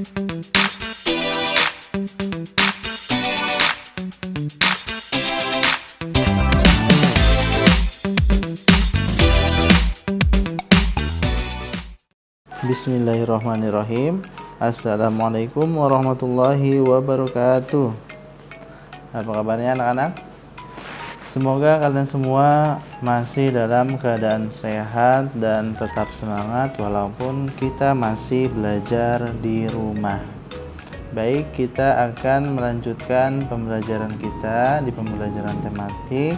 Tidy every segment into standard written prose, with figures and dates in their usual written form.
Bismillahirrahmanirrahim. Assalamualaikum warahmatullahi wabarakatuh. Apa kabarnya anak-anak? Semoga kalian semua masih dalam keadaan sehat dan tetap semangat walaupun kita masih belajar di rumah. Baik, kita akan melanjutkan pembelajaran kita di pembelajaran tematik.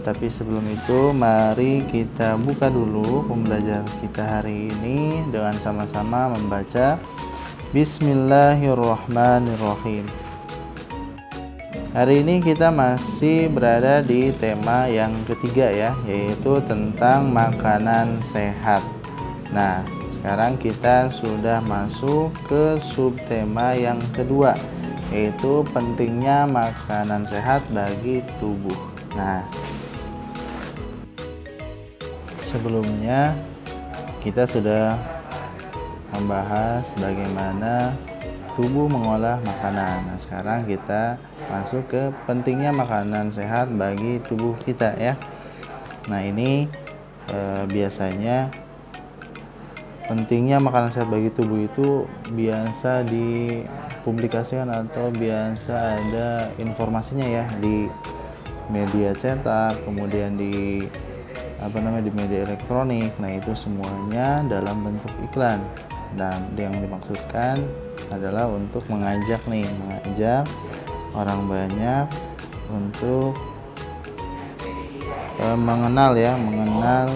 Tapi sebelum itu mari kita buka dulu pembelajaran kita hari ini dengan sama-sama membaca Bismillahirrahmanirrahim. Hari ini kita masih berada di tema yang ketiga ya, yaitu tentang makanan sehat. Nah, sekarang kita sudah masuk ke subtema yang kedua, yaitu pentingnya makanan sehat bagi tubuh. Nah, sebelumnya kita sudah membahas bagaimana tubuh mengolah makanan. Nah, sekarang kita masuk ke pentingnya makanan sehat bagi tubuh kita ya. Nah, ini biasanya pentingnya makanan sehat bagi tubuh itu biasa dipublikasikan atau biasa ada informasinya ya di media cetak, kemudian di media elektronik. Nah, itu semuanya dalam bentuk iklan, dan yang dimaksudkan adalah untuk mengajak orang banyak untuk mengenal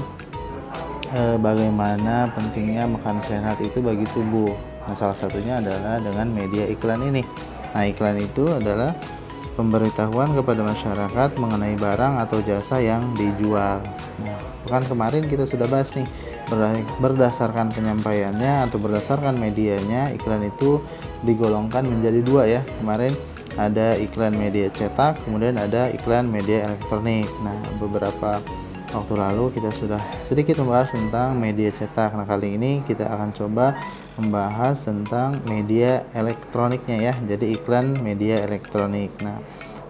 bagaimana pentingnya makan sehat itu bagi tubuh. Nah, salah satunya adalah dengan media iklan ini. Nah, iklan itu adalah pemberitahuan kepada masyarakat mengenai barang atau jasa yang dijual. Nah, pekan kemarin kita sudah bahas nih, berdasarkan penyampaiannya atau berdasarkan medianya, iklan itu digolongkan menjadi dua ya. Kemarin ada iklan media cetak, kemudian ada iklan media elektronik. Nah, beberapa waktu lalu kita sudah sedikit membahas tentang media cetak. Nah, kali ini kita akan coba membahas tentang media elektroniknya ya. Jadi iklan media elektronik. Nah,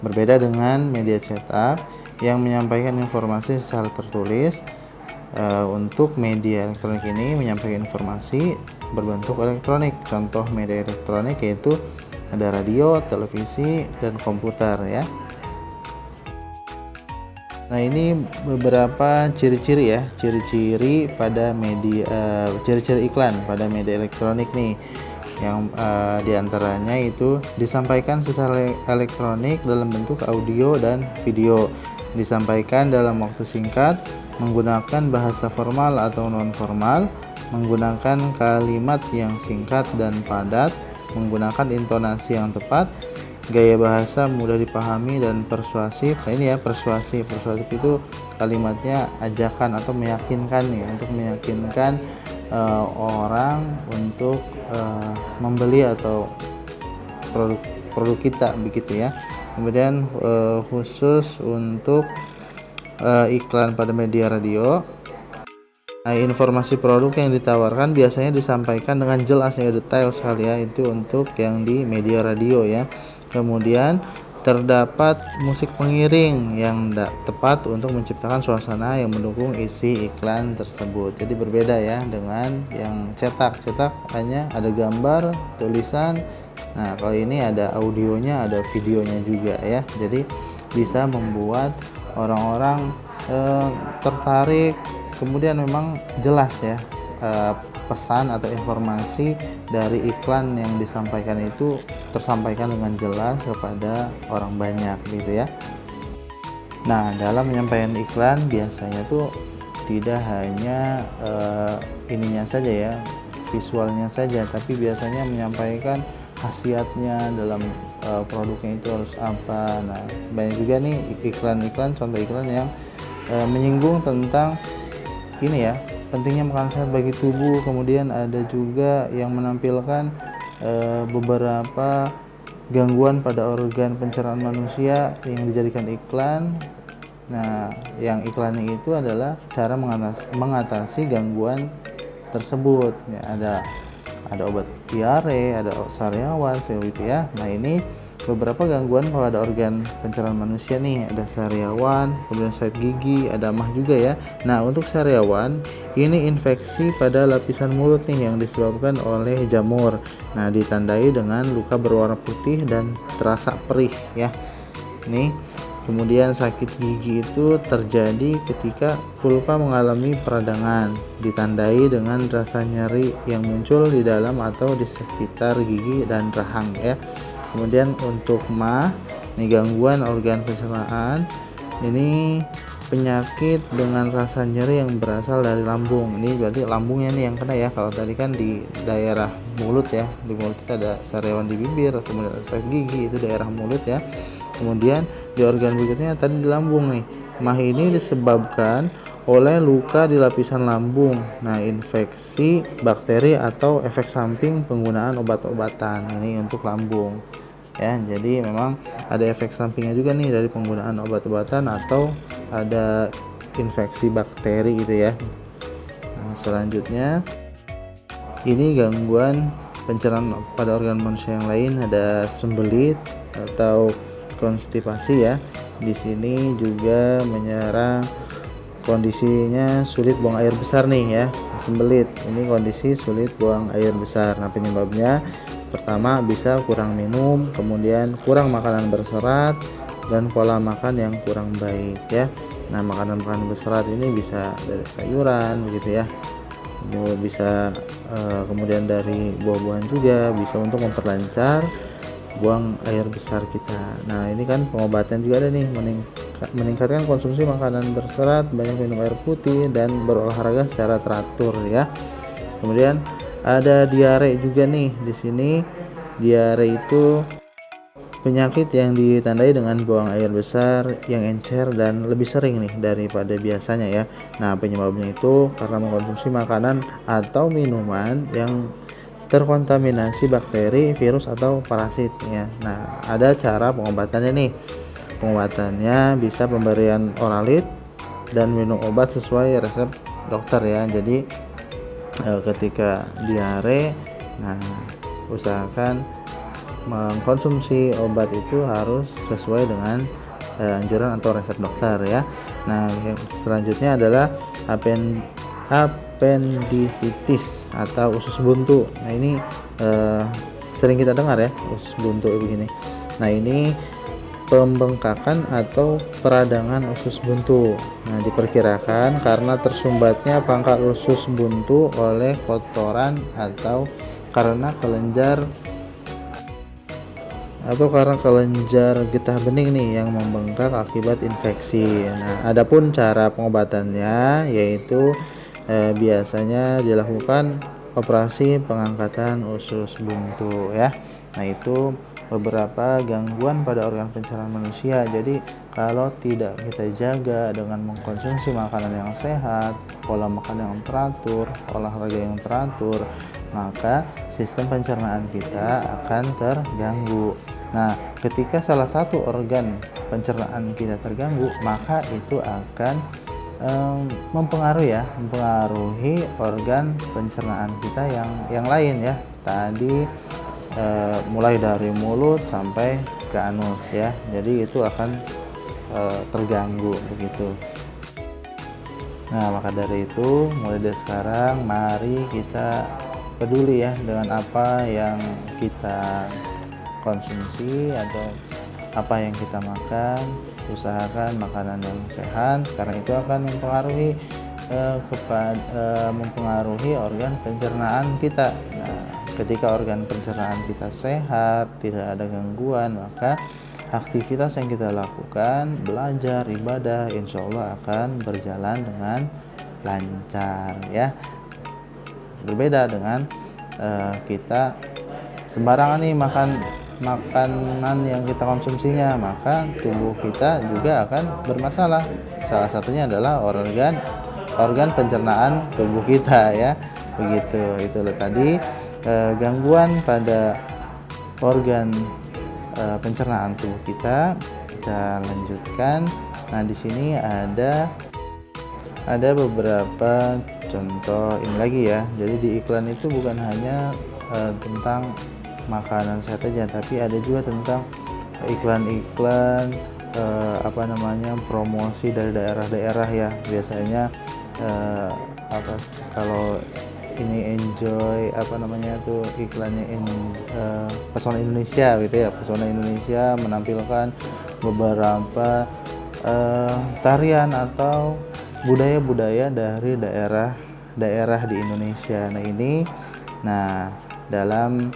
berbeda dengan media cetak yang menyampaikan informasi secara tertulis, untuk media elektronik ini menyampaikan informasi berbentuk elektronik. Contoh media elektronik yaitu ada radio, televisi, dan komputer ya. Nah, ini beberapa ciri-ciri ya, ciri-ciri pada ciri-ciri iklan pada media elektronik nih, yang diantaranya itu disampaikan secara elektronik dalam bentuk audio dan video, disampaikan dalam waktu singkat, menggunakan bahasa formal atau non formal, menggunakan kalimat yang singkat dan padat, menggunakan intonasi yang tepat, gaya bahasa mudah dipahami dan persuasif. Nah, ini ya, persuasif itu kalimatnya ajakan atau meyakinkan ya, untuk meyakinkan orang untuk membeli atau produk kita begitu ya. Kemudian khusus untuk iklan pada media radio, informasi produk yang ditawarkan biasanya disampaikan dengan jelas ya, detail sekali ya, itu untuk yang di media radio ya. Kemudian terdapat musik pengiring yang tepat untuk menciptakan suasana yang mendukung isi iklan tersebut. Jadi berbeda ya dengan yang cetak hanya ada gambar, tulisan. Nah, kalau ini ada audionya, ada videonya juga ya. Jadi bisa membuat orang-orang tertarik. Kemudian memang jelas ya, pesan atau informasi dari iklan yang disampaikan itu tersampaikan dengan jelas kepada orang banyak gitu ya. Nah, dalam menyampaikan iklan biasanya tuh tidak hanya ininya saja ya, visualnya saja, tapi biasanya menyampaikan khasiatnya dalam produknya itu harus apa. Nah, banyak juga nih iklan-iklan, contoh iklan yang menyinggung tentang ini ya, pentingnya makanan sehat bagi tubuh. Kemudian ada juga yang menampilkan beberapa gangguan pada organ pencernaan manusia yang dijadikan iklan. Nah, yang iklannya itu adalah cara mengatasi gangguan tersebut ya. ada obat diare, ada sariawan seperti itu ya. Nah, ini beberapa gangguan pada organ pencernaan manusia nih, ada sariawan, kemudian sakit gigi, ada emah juga ya. Nah, untuk sariawan ini infeksi pada lapisan mulut nih yang disebabkan oleh jamur. Nah, ditandai dengan luka berwarna putih dan terasa perih ya. Nih, kemudian sakit gigi itu terjadi ketika pulpa mengalami peradangan, ditandai dengan rasa nyeri yang muncul di dalam atau di sekitar gigi dan rahang ya. Kemudian untuk MAH, ini gangguan organ pencernaan, ini penyakit dengan rasa nyeri yang berasal dari lambung. Ini berarti lambungnya nih yang kena ya. Kalau tadi kan di daerah mulut ya, di mulut kita ada sariawan di bibir, kemudian ada sakit gigi, itu daerah mulut ya. Kemudian di organ berikutnya tadi di lambung nih. MAH ini disebabkan oleh luka di lapisan lambung. Nah, infeksi bakteri atau efek samping penggunaan obat-obatan ini untuk lambung ya. Jadi memang ada efek sampingnya juga nih dari penggunaan obat-obatan atau ada infeksi bakteri gitu ya. Nah, selanjutnya ini gangguan pencernaan pada organ manusia yang lain, ada sembelit atau konstipasi ya. Di sini juga menyerang kondisinya sulit buang air besar nih ya. Sembelit ini kondisi sulit buang air besar. Nah, penyebabnya pertama bisa kurang minum, kemudian kurang makanan berserat dan pola makan yang kurang baik ya. Nah, makanan-makanan berserat ini bisa dari sayuran begitu ya. Ini bisa kemudian dari buah-buahan juga, bisa untuk memperlancar buang air besar kita. Nah, ini kan pengobatan juga ada nih, meningkatkan konsumsi makanan berserat, banyak minum air putih dan berolahraga secara teratur ya. Kemudian ada diare juga nih. Di sini diare itu penyakit yang ditandai dengan buang air besar yang encer dan lebih sering nih daripada biasanya ya. Nah, penyebabnya itu karena mengkonsumsi makanan atau minuman yang terkontaminasi bakteri, virus atau parasit ya. Nah, ada cara pengobatannya nih. Pengobatannya bisa pemberian oralit dan minum obat sesuai resep dokter ya. Jadi ketika diare, nah usahakan mengkonsumsi obat itu harus sesuai dengan anjuran atau resep dokter ya. Nah, selanjutnya adalah appendicitis atau usus buntu. Nah, ini sering kita dengar ya, usus buntu begini. Nah, ini pembengkakan atau peradangan usus buntu. Nah, diperkirakan karena tersumbatnya pangkal usus buntu oleh kotoran atau karena kelenjar getah bening nih yang membengkak akibat infeksi. Nah, adapun cara pengobatannya yaitu biasanya dilakukan operasi pengangkatan usus buntu ya. Nah, itu beberapa gangguan pada organ pencernaan manusia. Jadi kalau tidak kita jaga dengan mengkonsumsi makanan yang sehat, pola makan yang teratur, olahraga yang teratur, maka sistem pencernaan kita akan terganggu. Nah, ketika salah satu organ pencernaan kita terganggu, maka itu akan mempengaruhi organ pencernaan kita yang lain ya. Tadi mulai dari mulut sampai ke anus ya. Jadi itu akan terganggu begitu. Nah, maka dari itu mulai dari sekarang mari kita peduli ya dengan apa yang kita konsumsi atau apa yang kita makan. Usahakan makanan yang sehat karena itu akan mempengaruhi organ pencernaan kita. Nah, ketika organ pencernaan kita sehat, tidak ada gangguan, maka aktivitas yang kita lakukan, belajar, ibadah, insya Allah akan berjalan dengan lancar ya. Berbeda dengan kita sembarangan nih makan makanan yang kita konsumsinya, maka tubuh kita juga akan bermasalah. Salah satunya adalah organ pencernaan tubuh kita ya. Begitu. Itulah tadi gangguan pada organ pencernaan tubuh kita. Kita lanjutkan. Nah, di sini ada beberapa contoh ini lagi ya. Jadi di iklan itu bukan hanya tentang makanan sehat aja, tapi ada juga tentang iklan-iklan promosi dari daerah-daerah ya. Biasanya kalau ini enjoy iklannya Pesona Indonesia gitu ya. Pesona Indonesia menampilkan beberapa tarian atau budaya-budaya dari daerah di Indonesia. Nah ini dalam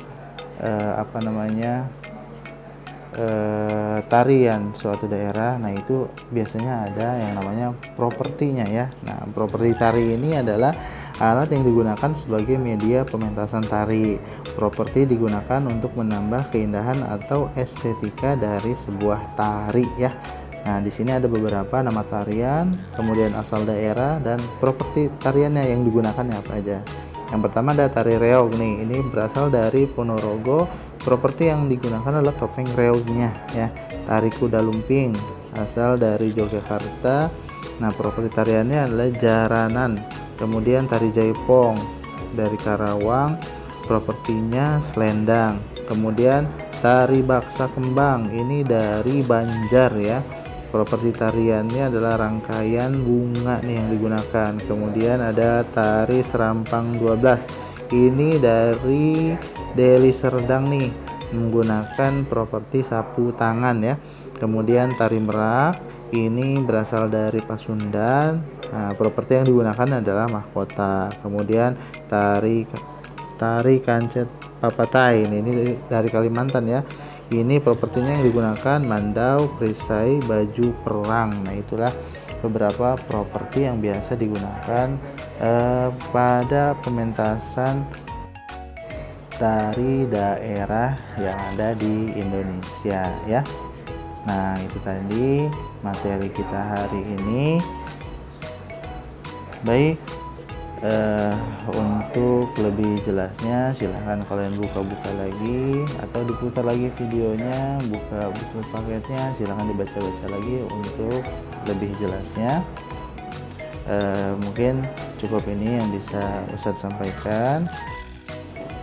tarian suatu daerah, nah itu biasanya ada yang namanya propertinya ya. Nah properti tari ini adalah alat yang digunakan sebagai media pementasan tari. Properti digunakan untuk menambah keindahan atau estetika dari sebuah tari ya. Nah, di sini ada beberapa nama tarian, kemudian asal daerah dan properti tariannya yang digunakan apa aja. Yang pertama ada tari reog nih. Ini berasal dari Ponorogo. Properti yang digunakan adalah topeng reognya ya. Tari kuda lumping asal dari Yogyakarta. Nah, properti tariannya adalah jaranan. Kemudian tari jaipong dari Karawang. Propertinya selendang. Kemudian tari baksa kembang ini dari Banjar ya. Properti tariannya adalah rangkaian bunga nih yang digunakan. Kemudian ada tari serampang 12. Ini dari Deli Serdang nih, menggunakan properti sapu tangan ya. Kemudian tari merak ini berasal dari Pasundan. Nah, properti yang digunakan adalah mahkota. Kemudian tari kancet papatai ini dari Kalimantan ya. Ini propertinya yang digunakan mandau, perisai, baju perang. Nah itulah beberapa properti yang biasa digunakan pada pementasan tari daerah yang ada di Indonesia ya. Nah itu tadi materi kita hari ini. Baik, untuk lebih jelasnya silahkan kalian buka-buka lagi atau diputar lagi videonya, buka buku paketnya, silahkan dibaca-baca lagi untuk lebih jelasnya. Mungkin cukup ini yang bisa Ustadz sampaikan.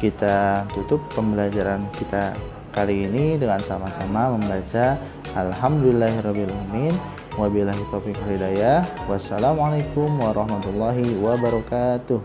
Kita tutup pembelajaran kita kali ini dengan sama-sama membaca Alhamdulillahirrabbilalamin. Wabillahi taufiq wal hidayah. Wassalamualaikum warahmatullahi wabarakatuh.